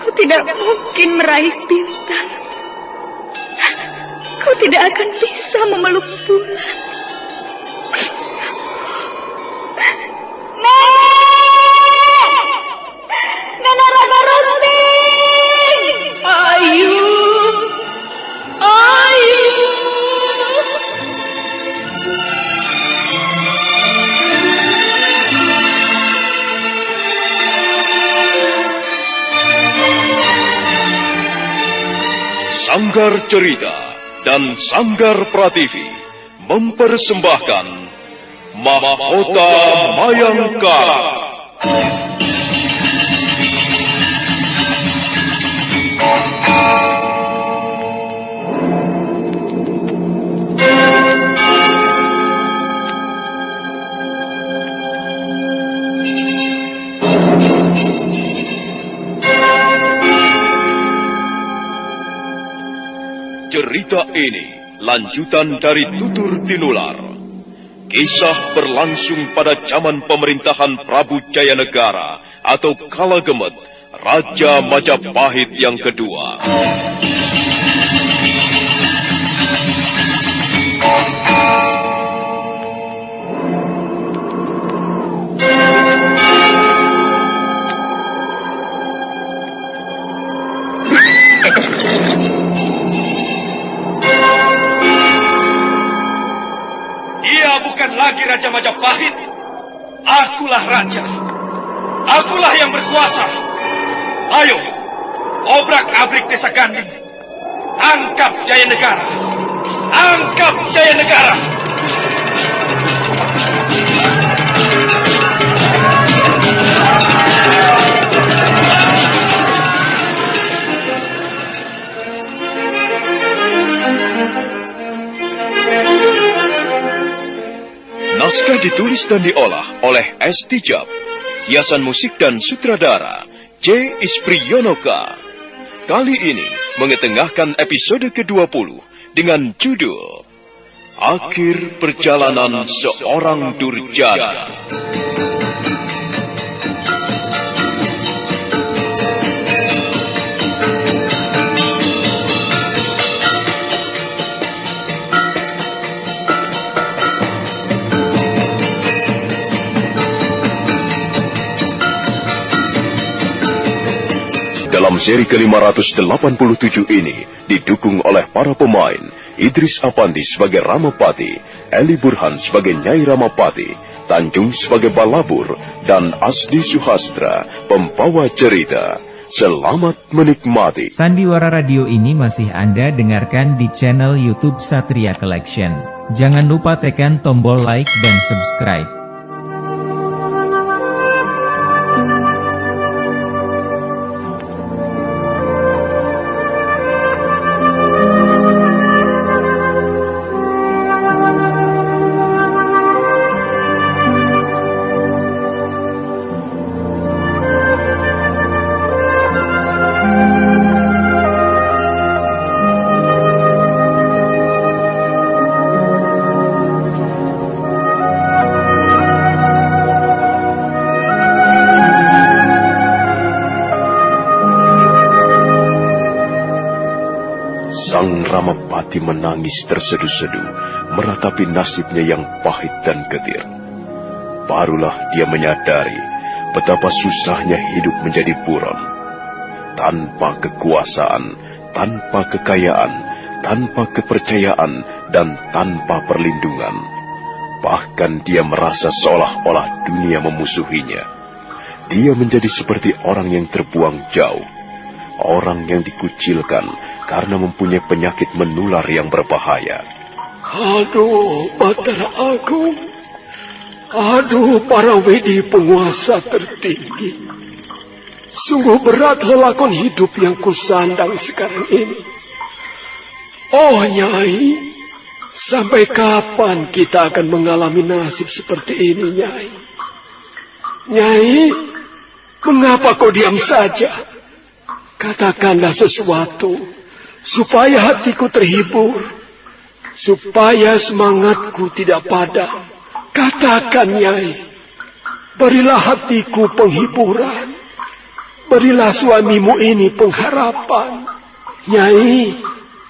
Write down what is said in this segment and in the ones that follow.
Kau tidak mungkin meraih bintang. Kau tidak akan bisa memeluk bulan. Nenek Raka Runting! Ayu! Sanggar Cerita dan Sanggar Prativi mempersembahkan Mahkota Mayangkara. Cerita ini lanjutan dari Tutur Tinular. Kisah berlangsung pada zaman pemerintahan Prabu Jayanegara atau Kala Gemet, Raja Majapahit yang kedua. Lagi Raja Majapahit, akulah raja, akulah yang berkuasa. Ayo, obrak-abrik desa Ganding, tangkap Jayanegara, tangkap Jayanegara. Naskah ditulis dan diolah oleh S. Tijab. Hiasan musik dan sutradara C. Ispriyonoka. Kali ini mengetengahkan episode ke-20 dengan judul Akhir Perjalanan Seorang Durjana. Dalam seri ke-587 ini didukung oleh para pemain Idris Apandi sebagai Ramapati, Eli Burhan sebagai Nyai Ramapati, Tanjung sebagai Balabur, dan Asdi Suhastra pembawa cerita. Selamat menikmati. Sandiwara Radio ini masih Anda dengarkan di channel YouTube Satria Collection. Jangan lupa tekan tombol like dan subscribe. Sang Ramapati menangis terseduh-seduh, meratapi nasibnya yang pahit dan getir. Barulah dia menyadari betapa susahnya hidup menjadi buron. Tanpa kekuasaan, tanpa kekayaan, tanpa kepercayaan, dan tanpa perlindungan. Bahkan dia merasa seolah-olah dunia memusuhinya. Dia menjadi seperti orang yang terbuang jauh, orang yang dikucilkan karena mempunyai penyakit menular yang berbahaya. Aduh, Batara Agung. Aduh, para wedi penguasa tertinggi. Sungguh berat lelakon hidup yang kusandang sekarang ini. Oh, Nyai, sampai kapan kita akan mengalami nasib seperti ini, Nyai? Nyai, mengapa kau diam saja? Katakanlah sesuatu supaya hatiku terhibur, supaya semangatku tidak padam. Katakan, Nyai, berilah hatiku penghiburan. berilah suamimu ini pengharapan. Nyai,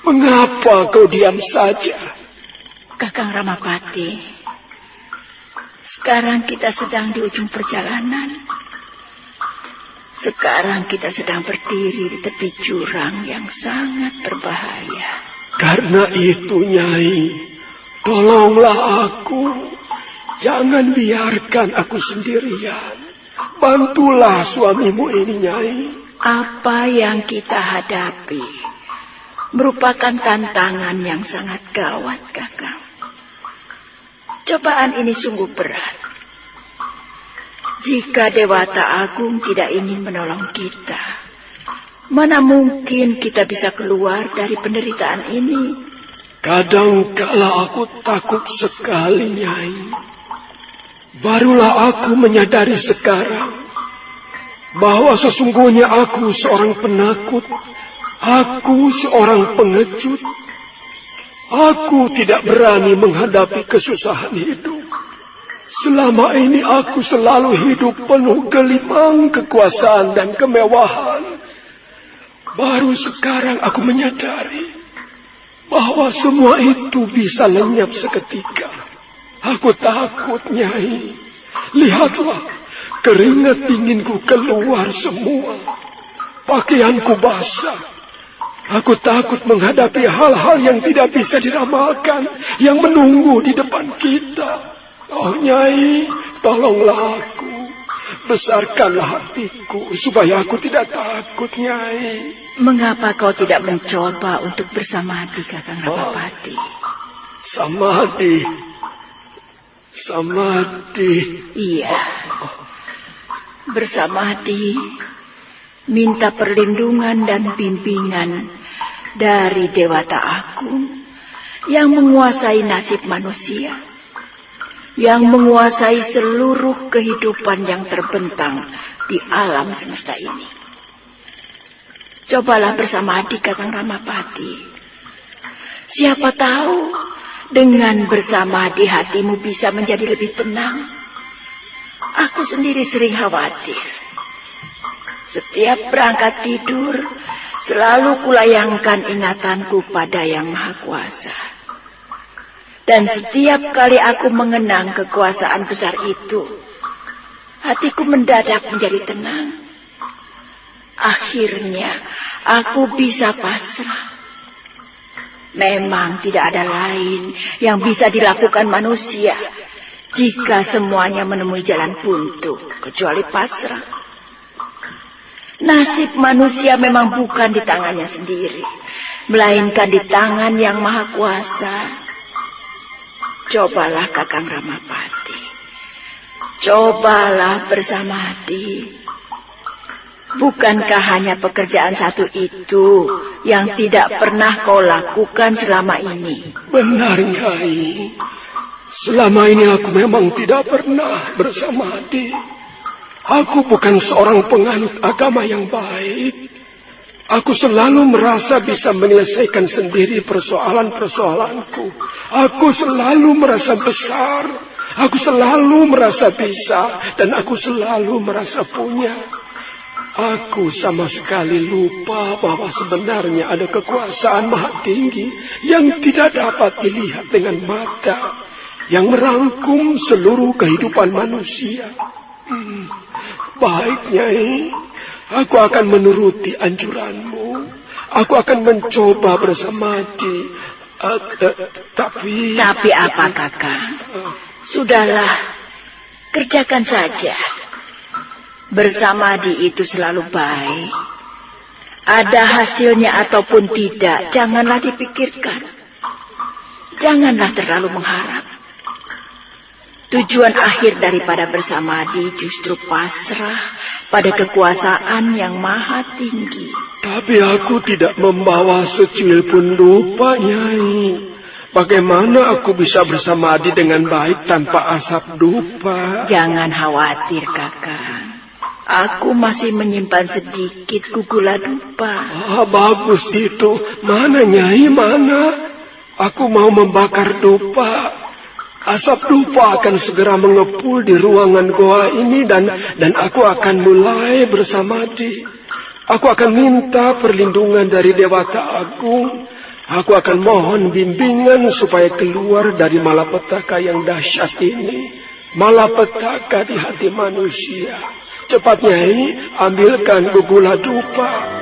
mengapa kau diam saja? Kakang Ramapati, sekarang kita sedang di ujung perjalanan. Sekarang kita sedang berdiri di tepi jurang yang sangat berbahaya. Karena itu, Nyai, tolonglah aku. Jangan biarkan aku sendirian. Bantulah suamimu ini, Nyai. Apa yang kita hadapi merupakan tantangan yang sangat gawat, Kakang. Cobaan ini sungguh berat. Jika Dewata Agung tidak ingin menolong kita, mana mungkin kita bisa keluar dari penderitaan ini? Kadangkala aku takut sekali, Nyai. Barulah aku menyadari sekarang bahwa sesungguhnya aku seorang penakut. Aku seorang pengecut. Aku tidak berani menghadapi kesusahan hidup. Selama ini aku selalu hidup penuh gelimang kekuasaan dan kemewahan. Baru sekarang aku menyadari bahwa semua itu bisa lenyap seketika. Aku takut, Nyai. Lihatlah, keringat dinginku keluar semua. Pakaianku basah. Aku takut menghadapi hal-hal yang tidak bisa diramalkan, yang menunggu di depan kita. Oh, Nyai, tolonglah aku. Besarkanlah hatiku, supaya aku tidak takut, Nyai. Mengapa kau tidak mencoba untuk bersamadi, Kakang Ramapati? Samadhi. Iya. Bersamadi, minta perlindungan dan bimbingan dari Dewata Agung yang menguasai nasib manusia, yang menguasai seluruh kehidupan yang terbentang di alam semesta ini. Cobalah bersamadi, Kakang Ramapati. Siapa tahu dengan bersamadi hatimu bisa menjadi lebih tenang. Aku sendiri sering khawatir. Setiap berangkat tidur, selalu kulayangkan ingatanku pada Yang Maha Kuasa. Dan setiap kali aku mengenang kekuasaan besar itu, hatiku mendadak menjadi tenang. Akhirnya, aku bisa pasrah. Memang tidak ada lain yang bisa dilakukan manusia jika semuanya menemui jalan buntu, kecuali pasrah. Nasib manusia memang bukan di tangannya sendiri, melainkan di tangan Yang Maha Kuasa. Cobalah, Kakang Ramapati. Cobalah bersamadi. Bukankah hanya pekerjaan satu itu yang tidak pernah kau lakukan selama ini? Benar, Nyai. Selama ini aku memang tidak pernah bersamadi. Aku bukan seorang penganut agama yang baik. Aku selalu merasa bisa menyelesaikan sendiri persoalan-persoalanku. Aku selalu merasa besar. Aku selalu merasa bisa. Dan aku selalu merasa punya. Aku sama sekali lupa bahwa sebenarnya ada kekuasaan maha tinggi yang tidak dapat dilihat dengan mata, yang merangkum seluruh kehidupan manusia. Baik, Nyai, aku akan menuruti anjuranmu. Aku akan mencoba bersamadi. Tapi apa, Kakang? Sudahlah, kerjakan saja. Bersamadi itu selalu baik. Ada hasilnya ataupun tidak, janganlah dipikirkan. Janganlah terlalu mengharap. Tujuan akhir daripada bersamadi justru pasrah pada kekuasaan yang maha tinggi. Tapi aku tidak membawa secuil pun dupa, Nyai. Bagaimana aku bisa bersamadi dengan baik tanpa asap dupa? Jangan khawatir, Kakang. Aku masih menyimpan sedikit gugula dupa. Bagus itu. Mana, Nyai, mana? Aku mau membakar dupa. Asap dupa akan segera mengepul di ruangan goa ini dan aku akan mulai bersamadi. Aku akan minta perlindungan dari Dewata Agung. Aku akan mohon bimbingan supaya keluar dari malapetaka yang dahsyat ini. Malapetaka di hati manusia. Cepat Nyai, ambilkan gugula dupa.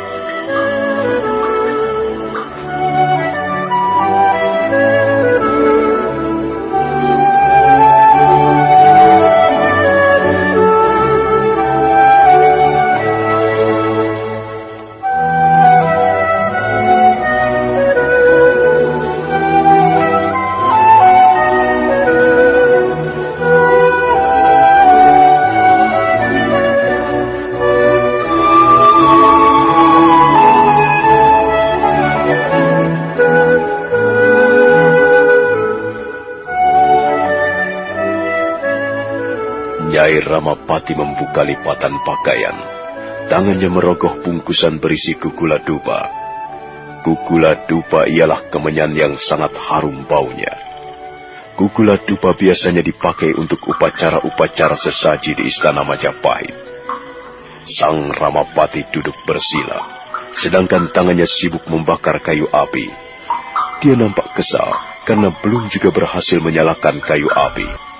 Nyai Ramapati membuka lipatan pakaian. Tangannya merogoh bungkusan berisi gugula dupa. Gugula dupa ialah kemenyan yang sangat harum baunya. Gugula dupa biasanya dipakai untuk upacara-upacara sesaji di Istana Majapahit. Sang Ramapati duduk bersila, sedangkan tangannya sibuk membakar kayu api. Dia nampak kesal karena belum juga berhasil menyalakan kayu api.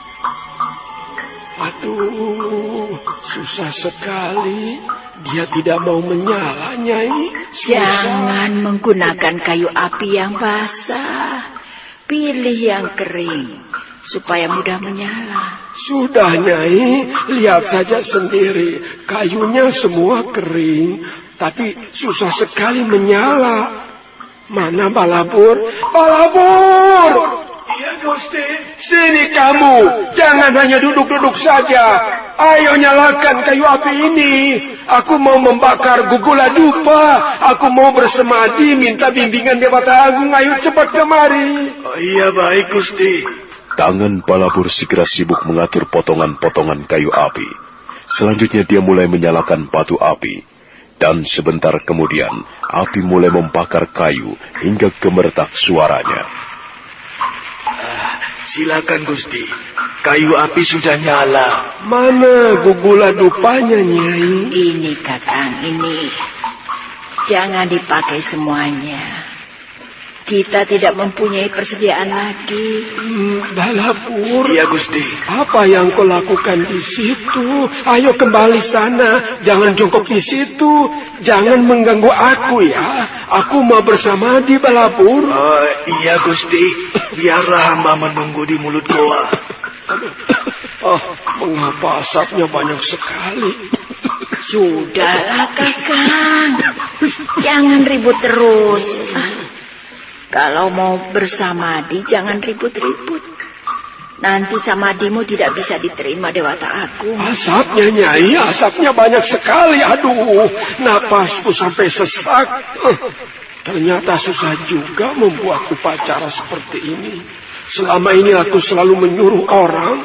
Aduh, susah sekali. Dia tidak mau menyala, Nyai. Susah. Jangan menggunakan kayu api yang basah. Pilih yang kering, supaya mudah menyala. Sudah, Nyai. Lihat saja sendiri. Kayunya semua kering, tapi susah sekali menyala. Mana Balabur? Balabur! Iya, Gusti. Sini kamu, jangan hanya duduk-duduk saja. Ayo nyalakan kayu api ini. Aku mau membakar gugula dupa. Aku mau bersemadi, minta bimbingan Dewata Agung. Ayo cepat kemari. Oh, iya, baik, Gusti. Tangan Balabur segera sibuk mengatur potongan-potongan kayu api. Selanjutnya dia mulai menyalakan batu api. Dan sebentar kemudian, api mulai membakar kayu hingga gemertak suaranya. Silakan, Gusti. Kayu api sudah nyala. Mana gugula dupanya, Nyai? Ini Kakang, ini. Jangan dipakai semuanya. Kita tidak mempunyai persediaan lagi. Balabur. Iya, Gusti. Apa yang kau lakukan di situ? Ayo kembali sana. Jangan jongkok di situ. Jangan mengganggu aku ya. Aku mau bersamadi, Balabur. Oh, iya, Gusti. Biarlah hamba menunggu di mulut goa. Oh, mengapa asapnya banyak sekali? Sudahlah Kakang. Jangan ribut terus. Kalau mau bersamadi, jangan ribut-ribut. Nanti samadimu tidak bisa diterima Dewata Agung. Asapnya, Nyai, asapnya banyak sekali. Aduh, napasku sampai sesak. Ternyata susah juga membuat upacara seperti ini. Selama ini aku selalu menyuruh orang.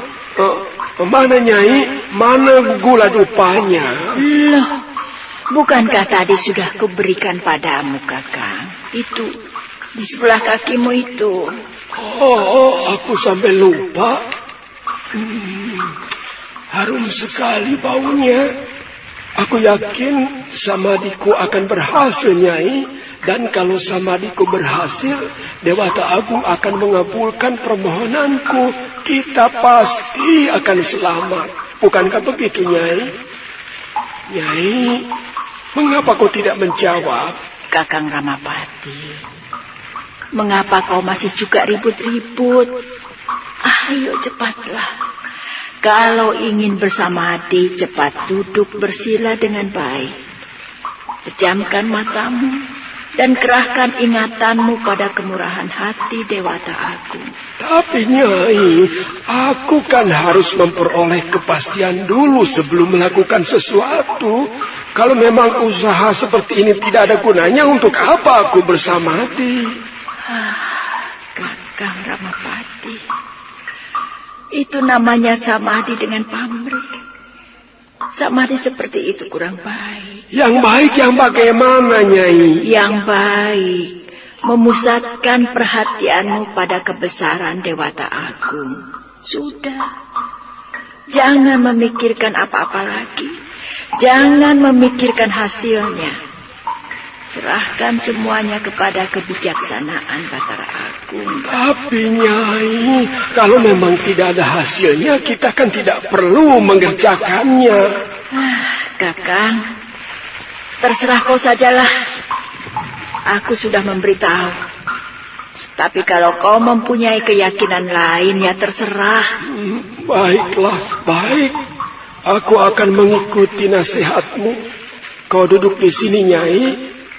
Mana, Nyai? Mana gula dupanya? Loh, bukankah tadi sudah kuberikan padamu, Kakang? Itu di sebelah kakimu itu. Oh, aku sampai lupa. Harum sekali baunya. Aku yakin samadiku akan berhasil, Nyai. Dan kalau samadiku berhasil, Dewata Agung akan mengabulkan permohonanku. Kita pasti akan selamat. Bukankah begitu, Nyai? Nyai, mengapa kau tidak menjawab? Kakang Ramapati, mengapa kau masih juga ribut-ribut? Ayo cepatlah. Kalau ingin bersamadi, cepat duduk bersila dengan baik. Pejamkan matamu dan kerahkan ingatanmu pada kemurahan hati Dewata Agung. Tapi Nyai, aku kan harus memperoleh kepastian dulu sebelum melakukan sesuatu. Kalau memang usaha seperti ini tidak ada gunanya, untuk apa aku bersamadi? Kakang Ramapati, itu namanya samadi dengan pamrih. Samadi seperti itu kurang baik. Yang baik yang bagaimana, Nyai? Yang baik, memusatkan perhatianmu pada kebesaran Dewata Agung. Sudah. Jangan memikirkan apa-apa lagi. Jangan memikirkan hasilnya. Serahkan semuanya kepada kebijaksanaan Batara Agung. Tapi Nyai, kalau memang tidak ada hasilnya, kita kan tidak perlu mengerjakannya. Kakang, terserah kau sajalah. Aku sudah memberitahu. Tapi kalau kau mempunyai keyakinan lain, ya terserah. Baiklah, baik. Aku akan mengikuti nasihatmu. Kau duduk di sini, Nyai.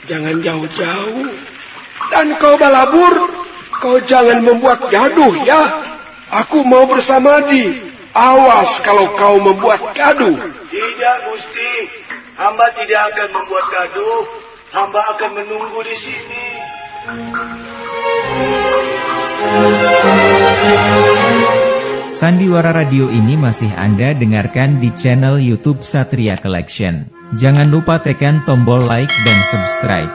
Jangan jauh-jauh. Dan kau Balabur, kau jangan membuat gaduh ya. Aku mau bersamadi. Awas kalau kau membuat gaduh. Tidak, Gusti. Hamba tidak akan membuat gaduh. Hamba akan menunggu di sini. Sandiwara radio ini masih Anda dengarkan di channel YouTube Satria Collection. Jangan lupa tekan tombol like dan subscribe.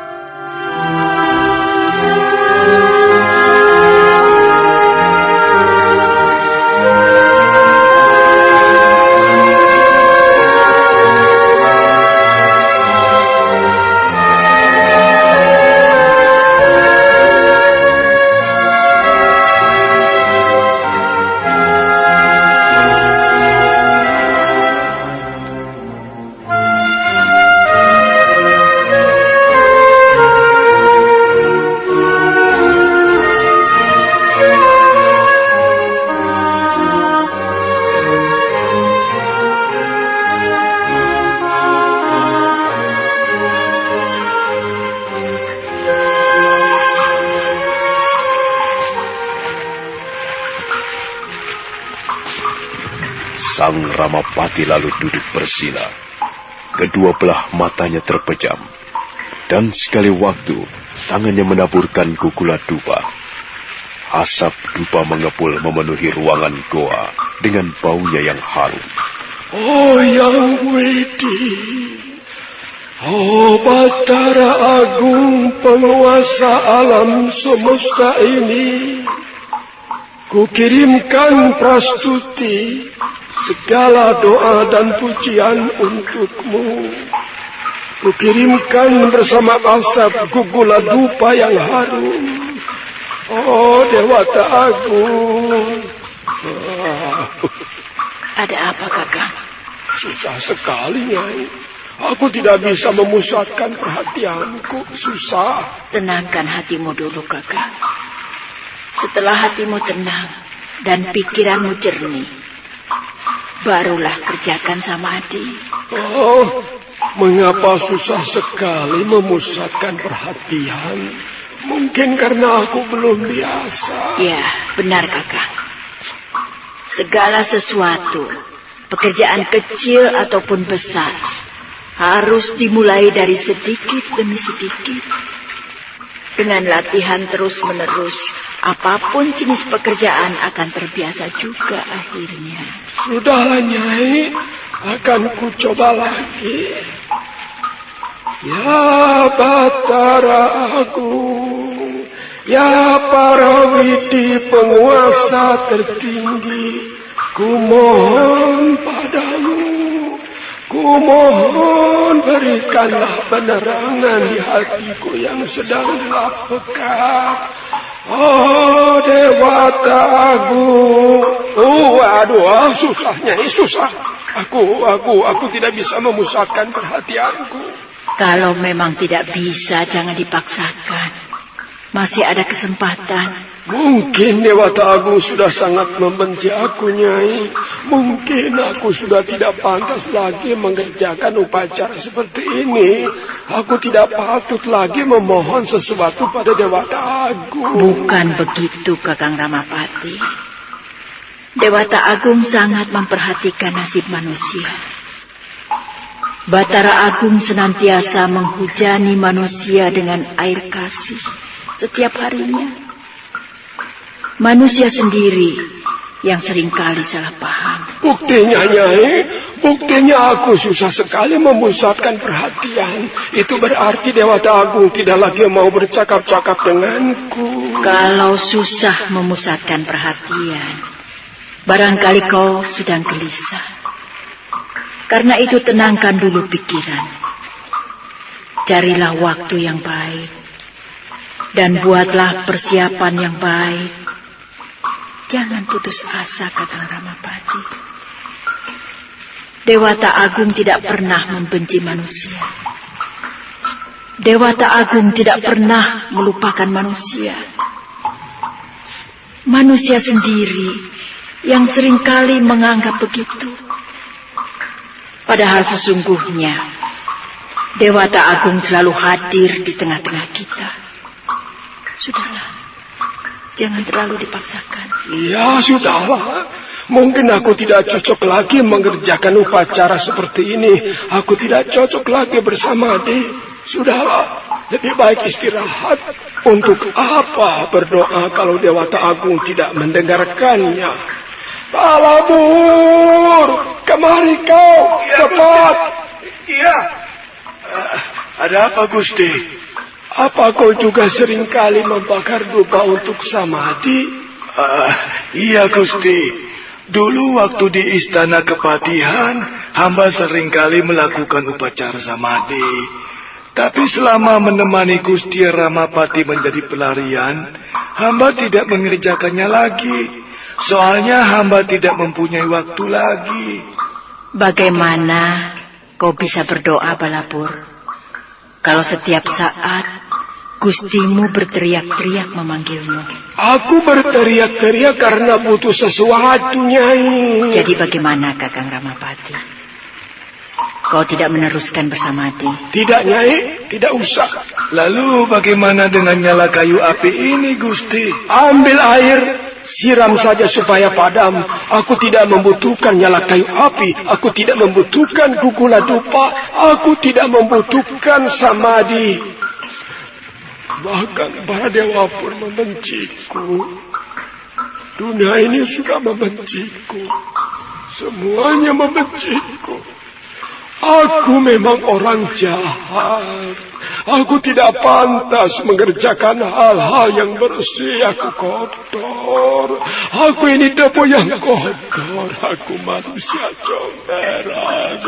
Sang Ramapati lalu duduk bersila. Kedua belah matanya terpejam. Dan sekali waktu, tangannya menaburkan gugula dupa. Asap dupa mengepul memenuhi ruangan goa dengan baunya yang harum. Oh Yang Widi, oh Batara Agung penguasa alam semesta ini, kukirimkan prastuti, segala doa dan pujian untukmu. Kukirimkan bersama asap gugula dupa yang harum. Oh Dewata Agung. Ada apa, Kakang? Susah sekali, Nyai. Aku tidak bisa memusatkan perhatianku. Susah. Tenangkan hatimu dulu, Kakang. Setelah hatimu tenang dan pikiranmu jernih, barulah kerjakan samadhi. Oh, mengapa susah sekali memusatkan perhatian? Mungkin karena aku belum biasa. Ya, benar, Kakang. Segala sesuatu, pekerjaan kecil ataupun besar, harus dimulai dari sedikit demi sedikit. Dengan latihan terus-menerus, apapun jenis pekerjaan akan terbiasa juga akhirnya. Sudahlah, Nyai. Akan ku coba lagi. Ya Batara Agung, ya para widi penguasa tertinggi, kumohon padamu, kumohon berikanlah penerangan di hatiku yang sedang gelap pekat. Oh Dewata Agung. Oh aduh, susah Nyai, susah. Aku tidak bisa memusatkan perhatianku. Kalau memang tidak bisa, jangan dipaksakan. Masih ada kesempatan. Mungkin Dewata Agung sudah sangat membenci aku, Nyai. Mungkin aku sudah tidak pantas lagi mengerjakan upacara seperti ini. Aku tidak patut lagi memohon sesuatu pada Dewata Agung. Bukan begitu, Kakang Ramapati. Dewata Agung sangat memperhatikan nasib manusia. Batara Agung senantiasa menghujani manusia dengan air kasih setiap harinya. Manusia sendiri yang seringkali salah paham. Buktinya, Nyai, buktinya aku susah sekali memusatkan perhatian. Itu berarti Dewata Agung tidak lagi mau bercakap-cakap denganku. Kalau susah memusatkan perhatian, Barangkali kau sedang gelisah. Karena itu tenangkan dulu pikiran. Carilah waktu yang baik. Dan buatlah persiapan yang baik. Jangan putus asa, Kakang Ramapati. Dewata Agung tidak pernah membenci manusia. Dewata Agung tidak pernah melupakan manusia. Manusia sendiri yang seringkali menganggap begitu. Padahal sesungguhnya Dewata Agung selalu hadir di tengah-tengah kita. Sudahlah, jangan terlalu dipaksakan. Ya, sudahlah. Mungkin aku tidak cocok lagi mengerjakan upacara seperti ini. Aku tidak cocok lagi bersama Ade. Sudahlah, lebih baik istirahat. Untuk apa berdoa kalau Dewata Agung tidak mendengarkannya? Balabur, kemari kau, cepat. Iya. Ada apa, Gusti? Apa kau juga seringkali membakar dupa untuk Samadhi? Iya, Gusti. Dulu waktu di Istana Kepatihan, hamba seringkali melakukan upacara samadhi. Tapi selama menemani Gusti Ramapati menjadi pelarian, hamba tidak mengerjakannya lagi. Soalnya hamba tidak mempunyai waktu lagi. Bagaimana kau bisa berdoa, Balapur, kalau setiap saat Gustimu berteriak-teriak memanggilmu? Aku berteriak-teriak karena butuh sesuatu, Nyai. Jadi bagaimana, Kakang Ramapati? Kau tidak meneruskan bersamadi? Tidak, Nyai, tidak usah. Lalu bagaimana dengan nyala kayu api ini, Gusti? Ambil air, siram saja supaya padam. Aku tidak membutuhkan nyala kayu api. Aku tidak membutuhkan gugula dupa. Aku tidak membutuhkan samadhi. Bahkan para dewa pun membenciku. Dunia ini sudah membenciku. Semuanya membenciku. Aku memang orang jahat. Aku tidak pantas mengerjakan hal-hal yang bersih. Aku kotor. Aku ini debu yang kotor. Aku manusia comberan.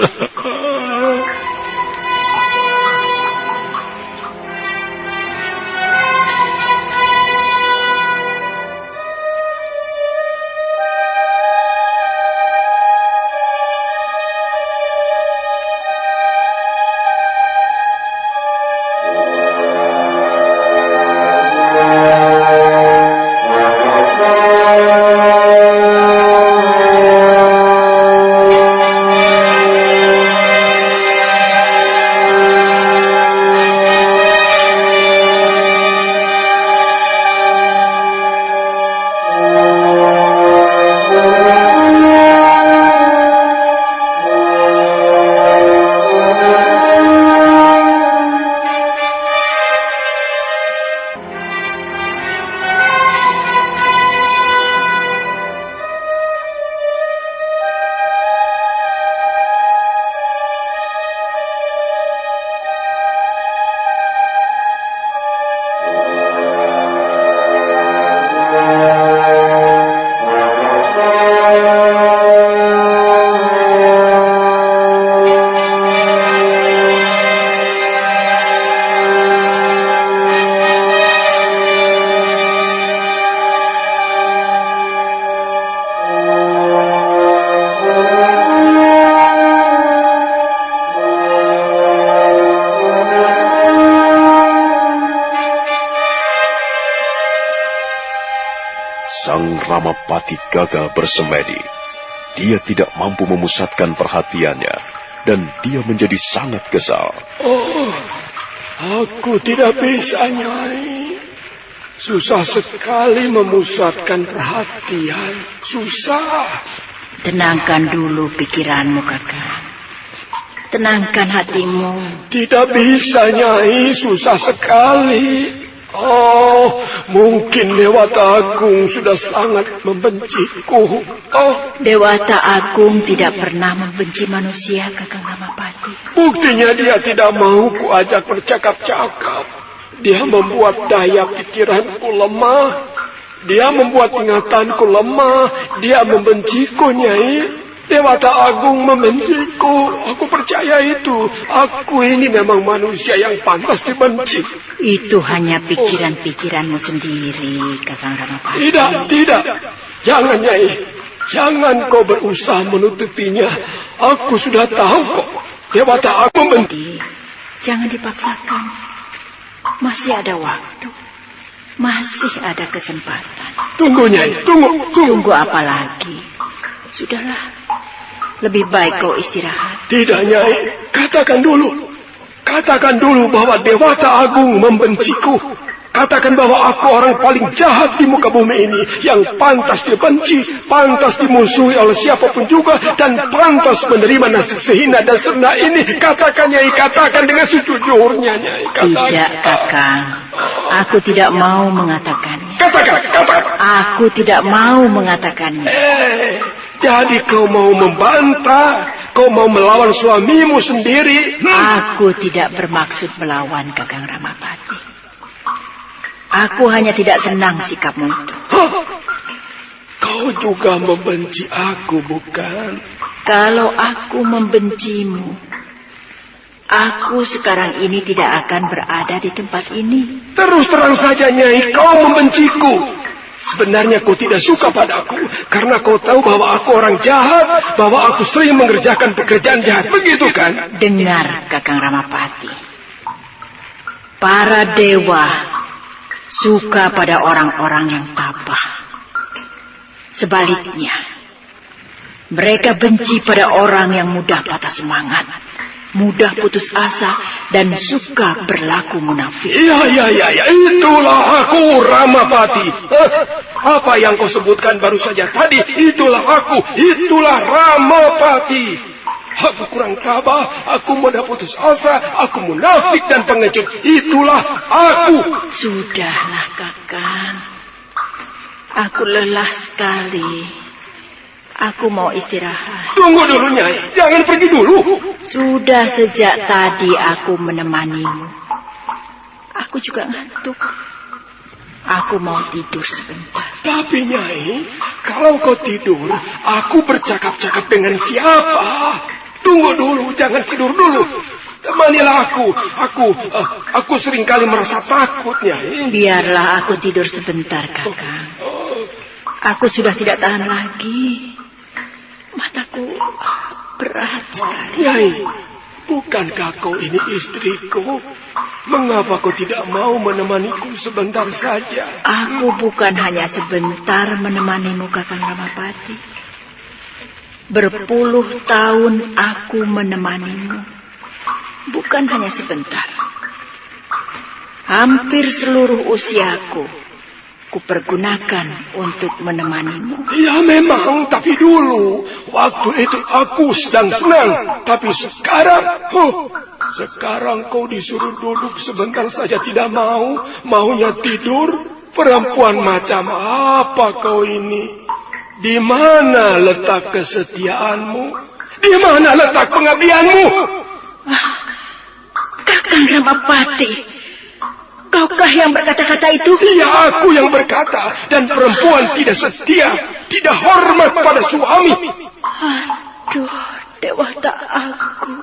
Sang Ramapati gagal bersemedi. Dia tidak mampu memusatkan perhatiannya, dan dia menjadi sangat kesal. Oh, aku tidak bisa, Nyai. Susah sekali memusatkan perhatian. Susah. Tenangkan dulu pikiranmu, Kakang. Tenangkan hatimu. Tidak bisa, Nyai. Susah sekali. Oh, mungkin Dewata Agung sudah sangat membenciku. Oh, Dewata Agung tidak pernah membenci manusia, Kakang Ramapati. buktinya dia tidak mau kuajak bercakap-cakap. Dia membuat daya pikiranku lemah. Dia membuat ingatanku lemah. Dia membenciku, Nyai. Dewata Agung membenciku. Aku percaya itu. Aku ini memang manusia yang pantas dibenci. Itu hanya pikiran-pikiranmu sendiri, Kakang Ramapati. Tidak. Jangan, Nyai. Jangan kau berusaha menutupinya. Aku sudah tahu kok. Dewata Agung membenci. Jangan dipaksakan. Masih ada waktu. Masih ada kesempatan. Tunggu, Nyai. Tunggu. Tunggu apa lagi? Sudahlah. Lebih baik kau istirahat. Tidak, Nyai. Katakan dulu bahwa Dewata Agung membenciku. Katakan bahwa aku orang paling jahat di muka bumi ini. Yang pantas dibenci, pantas dimusuhi oleh siapapun juga. Dan pantas menerima nasib sehina dan serna ini. Katakan, Nyai. Katakan dengan sejujurnya, Nyai. Katakan. Tidak, Kakang. Aku tidak mau mengatakannya. Katakan. Aku tidak mau mengatakannya. Jadi kau mau membantah, kau mau melawan suamimu sendiri. Aku tidak bermaksud melawan Kakang Ramapati. Aku hanya tidak senang sikapmu itu. Kau juga membenci aku, bukan? Kalau aku membencimu, aku sekarang ini tidak akan berada di tempat ini. Terus terang saja, Nyai, kau membenciku. Sebenarnya kau tidak suka padaku karena kau tahu bahwa aku orang jahat, bahwa aku sering mengerjakan pekerjaan jahat, begitu kan? Dengar, Kakang Ramapati. Para dewa suka pada orang-orang yang tabah. Sebaliknya, mereka benci pada orang yang mudah patah semangat, mudah putus asa, dan suka berlaku munafik. Iya, itulah aku, Ramapati. Apa yang kau sebutkan baru saja tadi, itulah Ramapati. Aku kurang tabah, aku mudah putus asa, aku munafik dan pengecut. Itulah aku. Sudahlah, Kakang. Aku lelah sekali. Aku mau istirahat. Tunggu dulu, Nyai. Jangan pergi dulu. Sudah sejak tadi aku menemanimu. Aku juga ngantuk. Aku mau tidur sebentar. Tapi, Nyai, kalau kau tidur, aku bercakap-cakap dengan siapa? Tunggu dulu, jangan tidur dulu. Temanilah aku. Aku seringkali merasa takut, Nyai. Biarlah aku tidur sebentar, Kakang. Aku sudah tidak tahan lagi. Mataku berat sekali. Nyai, bukankah kau ini istriku? Mengapa kau tidak mau menemaniku sebentar saja? Aku bukan hanya sebentar menemanimu, Kakang Ramapati. Berpuluh tahun aku menemanimu. Bukan hanya sebentar. Hampir seluruh usiaku kupergunakan untuk menemanimu. Ya memang, tapi dulu waktu itu aku sedang senang. Tapi sekarang kau disuruh duduk sebentar saja tidak mau. Maunya tidur. Perempuan macam apa kau ini? Di mana letak kesetiaanmu? Di mana letak pengabdianmu? Kakang Ramapati, kaukah yang berkata-kata itu? Iya, aku yang berkata. Dan perempuan tidak setia, tidak hormat pada suami. Aduh, Dewata Agung.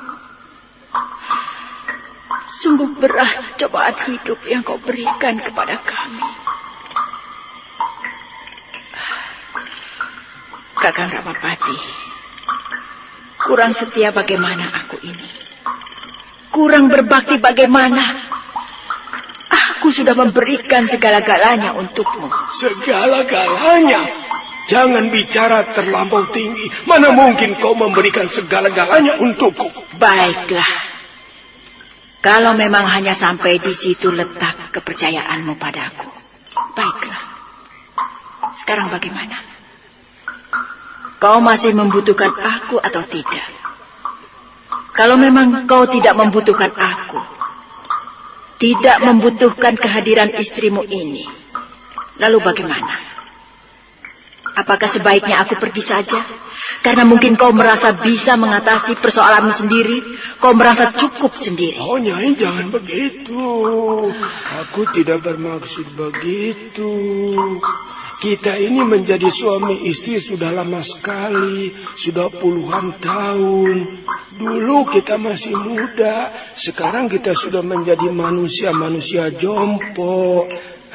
Sungguh berat cobaan hidup yang kau berikan kepada kami. Kakang Ramapati, kurang setia bagaimana aku ini? Kurang berbakti bagaimana? Aku sudah memberikan segala-galanya untukmu. Segala-galanya? Jangan bicara terlampau tinggi. Mana mungkin kau memberikan segala-galanya untukku? Baiklah. Kalau memang hanya sampai di situ letak kepercayaanmu padaku. Baiklah. Sekarang bagaimana? Kau masih membutuhkan aku atau tidak? Kalau memang kau tidak membutuhkan aku, tidak membutuhkan kehadiran istrimu ini, lalu bagaimana? Apakah sebaiknya aku pergi saja? Karena mungkin kau merasa bisa mengatasi persoalanmu sendiri. Kau merasa cukup sendiri. Oh, Nyai, jangan begitu. Aku tidak bermaksud begitu. Kita ini menjadi suami istri sudah lama sekali. Sudah puluhan tahun. Dulu kita masih muda. Sekarang kita sudah menjadi manusia-manusia jompo.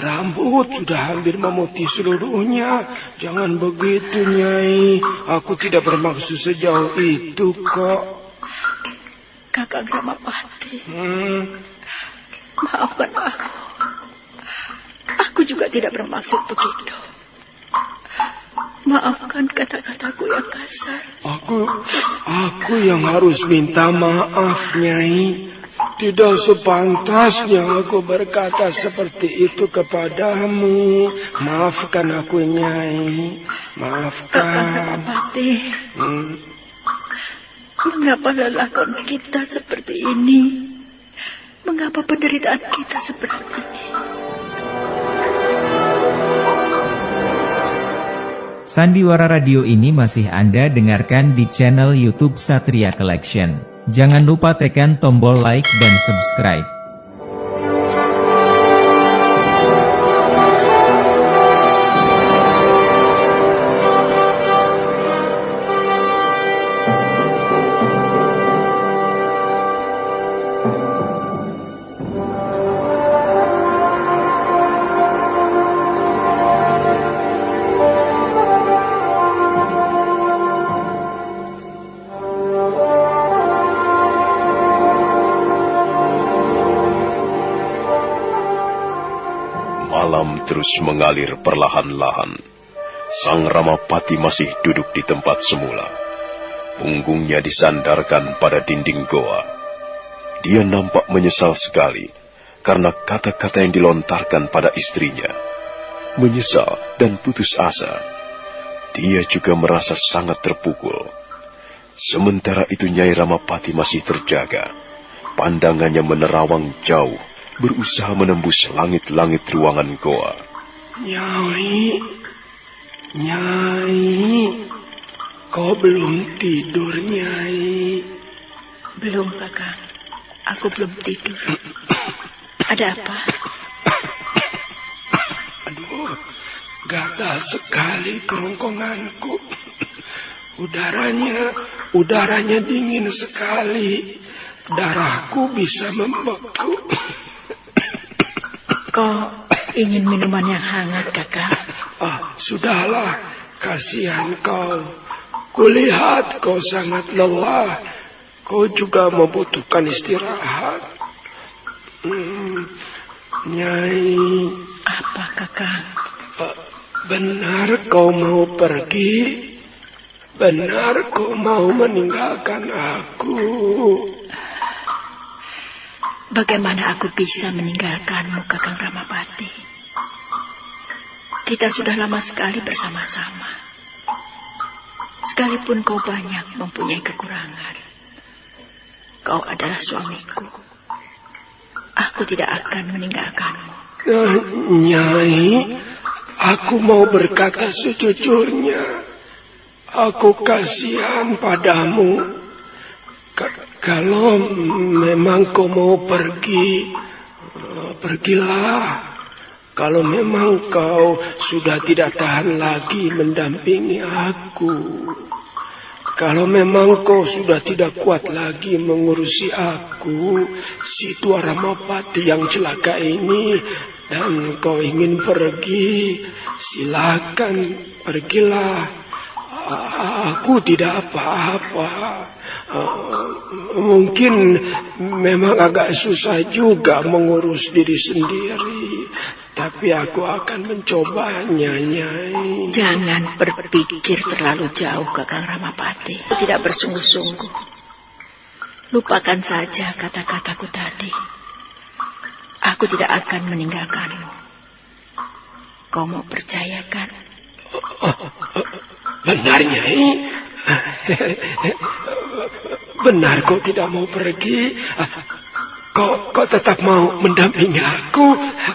Rambut sudah hampir memutih seluruhnya. Jangan begitu, Nyai. Aku tidak bermaksud sejauh itu kok. Kakang Ramapati, maafkan aku. Aku juga tidak bermaksud begitu. Maafkan kata-kataku yang kasar. Aku yang harus minta maaf, Nyai. Tidak sepantasnya aku berkata seperti itu kepadamu. Maafkan aku, Nyai. Maafkan. Kakang Ramapati, mengapa lelakon kita seperti ini? Mengapa penderitaan kita seperti ini? Sandiwara radio ini masih Anda dengarkan di channel YouTube Satria Collection. Jangan lupa tekan tombol like dan subscribe. Malam terus mengalir perlahan-lahan. Sang Ramapati masih duduk di tempat semula. Punggungnya disandarkan pada dinding goa. Dia nampak menyesal sekali karena kata-kata yang dilontarkan pada istrinya. Menyesal dan putus asa. Dia juga merasa sangat terpukul. Sementara itu Nyai Ramapati masih terjaga. Pandangannya menerawang jauh, berusaha menembus langit-langit ruangan goa. Nyai, kau belum tidur, Nyai? Belum, Kakang. Aku belum tidur. Ada apa? Aduh, gatal sekali kerongkonganku. Udaranya dingin sekali. Darahku bisa membeku. Kau ingin minuman yang hangat, Kakak? Sudahlah, kasihan kau. Kulihat kau sangat lelah. Kau juga membutuhkan istirahat. Nyai. Apa, Kakak? Benar kau mau pergi? Benar kau mau meninggalkan aku? Bagaimana aku bisa meninggalkanmu, Kakang Ramapati? Kita sudah lama sekali bersama-sama. Sekalipun kau banyak mempunyai kekurangan, kau adalah suamiku. Aku tidak akan meninggalkanmu. Nyai, aku mau berkata sejujurnya. Aku kasihan padamu. Kalau memang kau mau pergi, pergilah. Kalau memang kau sudah tidak tahan lagi mendampingi aku. Kalau memang kau sudah tidak kuat lagi mengurusi aku, si Tua Ramapati yang celaka ini, dan kau ingin pergi, silakan pergilah. Aku tidak apa-apa. Mungkin memang agak susah juga mengurus diri sendiri, tapi aku akan mencobanya, Nyai. Jangan berpikir terlalu jauh, Kakang Ramapati. Tidak bersungguh-sungguh. Lupakan saja kata-kataku tadi. Aku tidak akan meninggalkanmu. Kau mau percayakan? Benar, Nyai. Benar kau tidak mau pergi. Kau tetap mau mendampingi aku.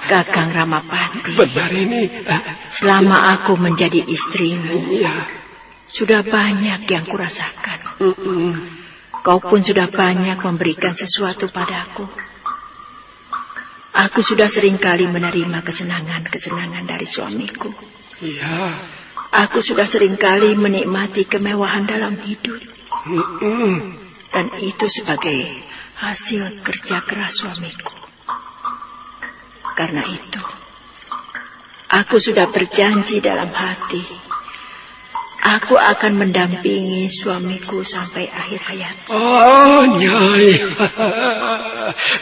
Kakang Ramapati. Benar ini. Selama aku menjadi istrimu, Iya. sudah banyak yang kurasakan. Kau pun sudah banyak memberikan sesuatu padaku. Aku sudah seringkali menerima kesenangan-kesenangan dari suamiku. Iya. Aku sudah seringkali menikmati kemewahan dalam hidup. Dan itu sebagai hasil kerja keras suamiku. Karena itu, aku sudah berjanji dalam hati. Aku akan mendampingi suamiku sampai akhir hayat. Oh, Nyai.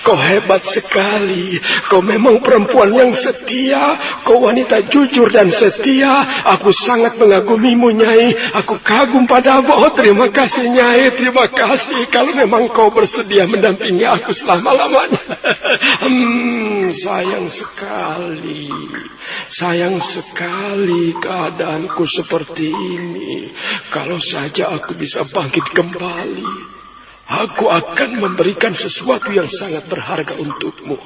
Kau hebat sekali. Kau memang perempuan yang setia. Kau wanita jujur dan setia. Aku sangat mengagumimu, Nyai. Aku kagum padamu. Oh, terima kasih, Nyai. Terima kasih. Kalau memang kau bersedia mendampingi aku selama-lamanya. Sayang sekali. Sayang sekali keadaanku seperti ini. Kalau saja aku bisa bangkit kembali, aku akan memberikan sesuatu yang sangat berharga untukmu.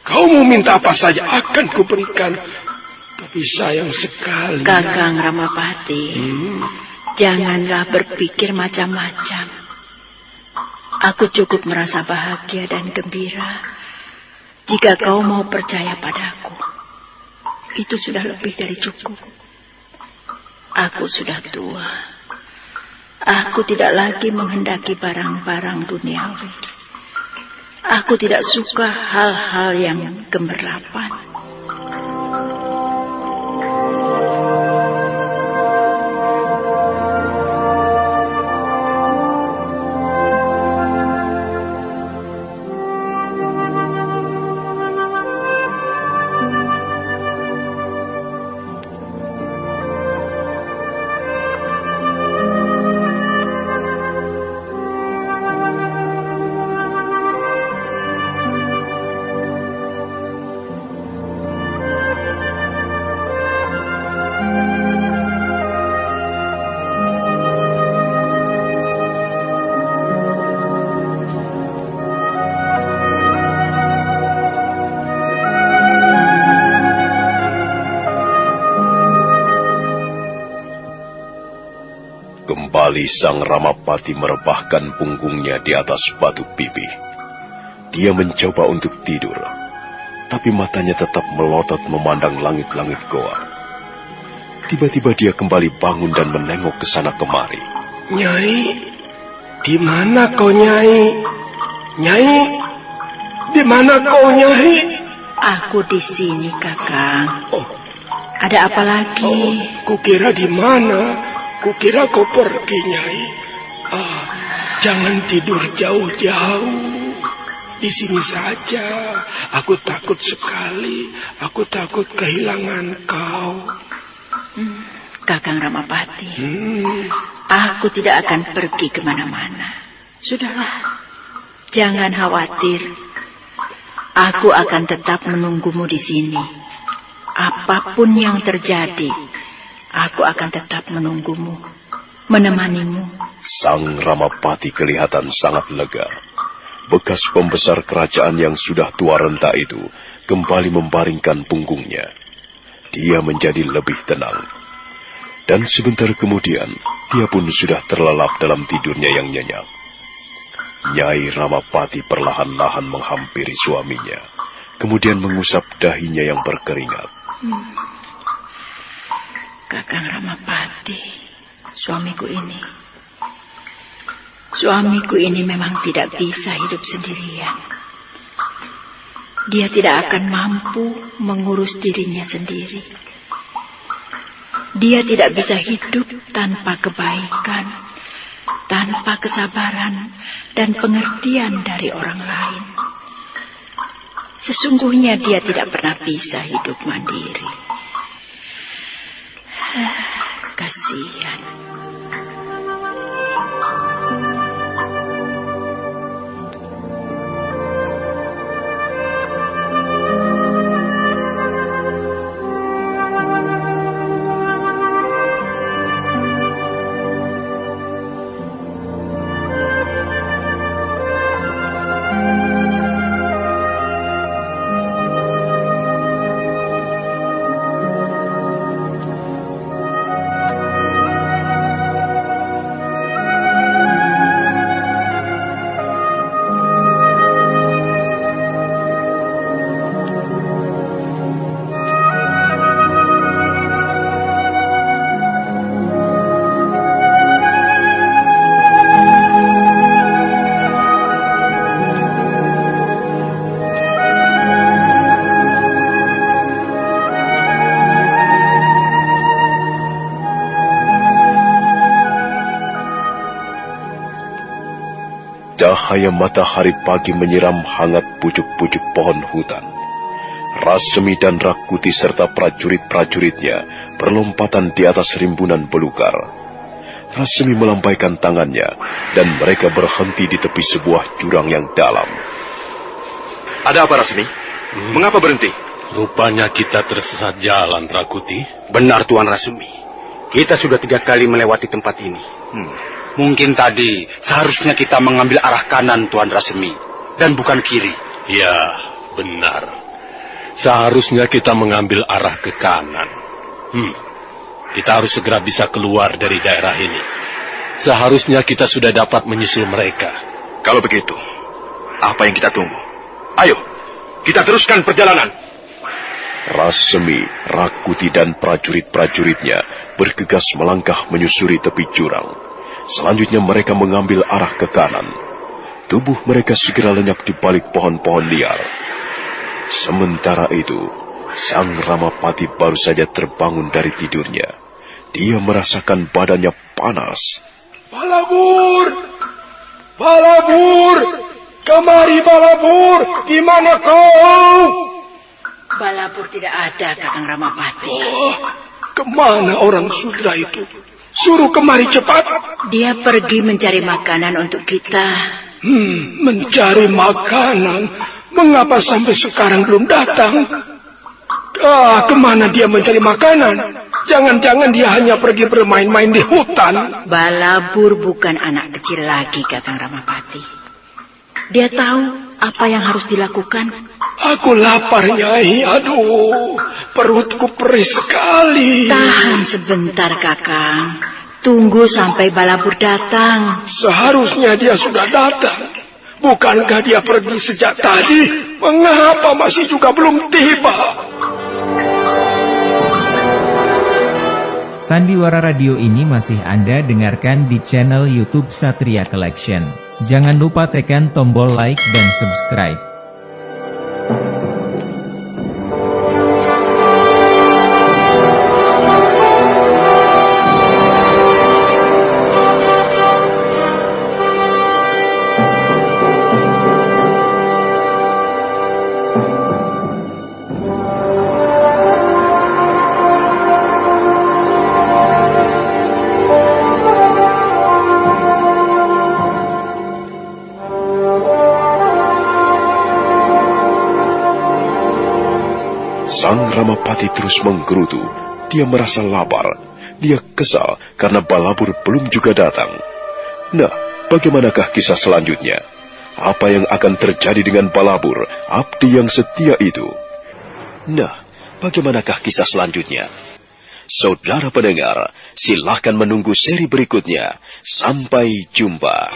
Kau mau minta apa saja akan kuberikan. Tapi sayang sekali. Kakang Ramapati, janganlah berpikir macam-macam. Aku cukup merasa bahagia dan gembira jika kau mau percaya padaku. Itu sudah lebih dari cukup. Aku sudah tua. Aku tidak lagi menghendaki barang-barang duniawi. Aku tidak suka hal-hal yang gemerlapan. Kembali sang Ramapati merebahkan punggungnya di atas batu pipih. Dia mencoba untuk tidur, tapi matanya tetap melotot memandang langit-langit goa. Tiba-tiba dia kembali bangun dan menengok ke sana kemari. Nyai, di mana kau, Nyai? Nyai, di mana kau, Nyai? Aku di sini, Kakang. Oh, Ada apa lagi? kukira di mana? Kukira kau pergi, Nyai. Jangan tidur jauh-jauh. Di sini saja. Aku takut sekali. Aku takut kehilangan kau. Kakang Ramapati, aku tidak akan pergi kemana-mana. Sudahlah, jangan khawatir. Aku akan tetap menunggumu di sini. Apapun yang terjadi, aku akan tetap menunggumu, menemanimu. Sang Ramapati kelihatan sangat lega. Bekas pembesar kerajaan yang sudah tua renta itu kembali membaringkan punggungnya. Dia menjadi lebih tenang. Dan sebentar kemudian, dia pun sudah terlelap dalam tidurnya yang nyenyak. Nyai Ramapati perlahan-lahan menghampiri suaminya, kemudian mengusap dahinya yang berkeringat. Kakang Ramapati, suamiku ini memang tidak bisa hidup sendirian. Dia tidak akan mampu mengurus dirinya sendiri. Dia tidak bisa hidup tanpa kebaikan, tanpa kesabaran dan pengertian dari orang lain. Sesungguhnya dia tidak pernah bisa hidup mandiri. Kasihan. Cahaya matahari pagi menyiram hangat pucuk-pucuk pohon hutan. Rasemi dan Rakuti serta prajurit-prajuritnya berlompatan di atas rimbunan belukar. Rasemi melambaikan tangannya dan mereka berhenti di tepi sebuah jurang yang dalam. Ada apa, Rasemi? Mengapa berhenti? Rupanya kita tersesat jalan, Rakuti. Benar, Tuan Rasemi. Kita sudah 3 kali melewati tempat ini. Mungkin tadi seharusnya kita mengambil arah kanan, Tuan Rasemi, dan bukan kiri. Ya, benar. Seharusnya kita mengambil arah ke kanan. Kita harus segera bisa keluar dari daerah ini. Seharusnya kita sudah dapat menyusul mereka. Kalau begitu, apa yang kita tunggu? Ayo, kita teruskan perjalanan. Rasemi, Rakuti dan prajurit-prajuritnya bergegas melangkah menyusuri tepi jurang. Selanjutnya mereka mengambil arah ke kanan. Tubuh mereka segera lenyap di balik pohon-pohon liar. Sementara itu, Sang Ramapati baru saja terbangun dari tidurnya. Dia merasakan badannya panas. Balabur! Balabur! Kemari, Balabur! Di mana kau? Balabur tidak ada, Kakang Ramapati. Oh, kemana orang Sudra itu? Suruh kemari cepat. Dia pergi mencari makanan untuk kita. Mencari makanan? Mengapa sampai sekarang belum datang? Kemana dia mencari makanan? Jangan-jangan dia hanya pergi bermain-main di hutan. Balabur bukan anak kecil lagi, Kakang Ramapati. Dia tahu apa yang harus dilakukan. Aku lapar, Nyai. Aduh, perutku perih sekali. Tahan sebentar, Kakang. Tunggu sampai Balabur datang. Seharusnya dia sudah datang. Bukankah dia pergi sejak tadi? Mengapa masih juga belum tiba? Sandiwara Radio ini masih Anda dengarkan di channel YouTube Satria Collection. Jangan lupa tekan tombol like dan subscribe. Sang Ramapati terus menggerutu. Dia merasa lapar. Dia kesal karena Balabur belum juga datang. Nah, bagaimanakah kisah selanjutnya? Apa yang akan terjadi dengan Balabur, abdi yang setia itu? Nah, bagaimanakah kisah selanjutnya? Saudara pendengar, silakan menunggu seri berikutnya. Sampai jumpa.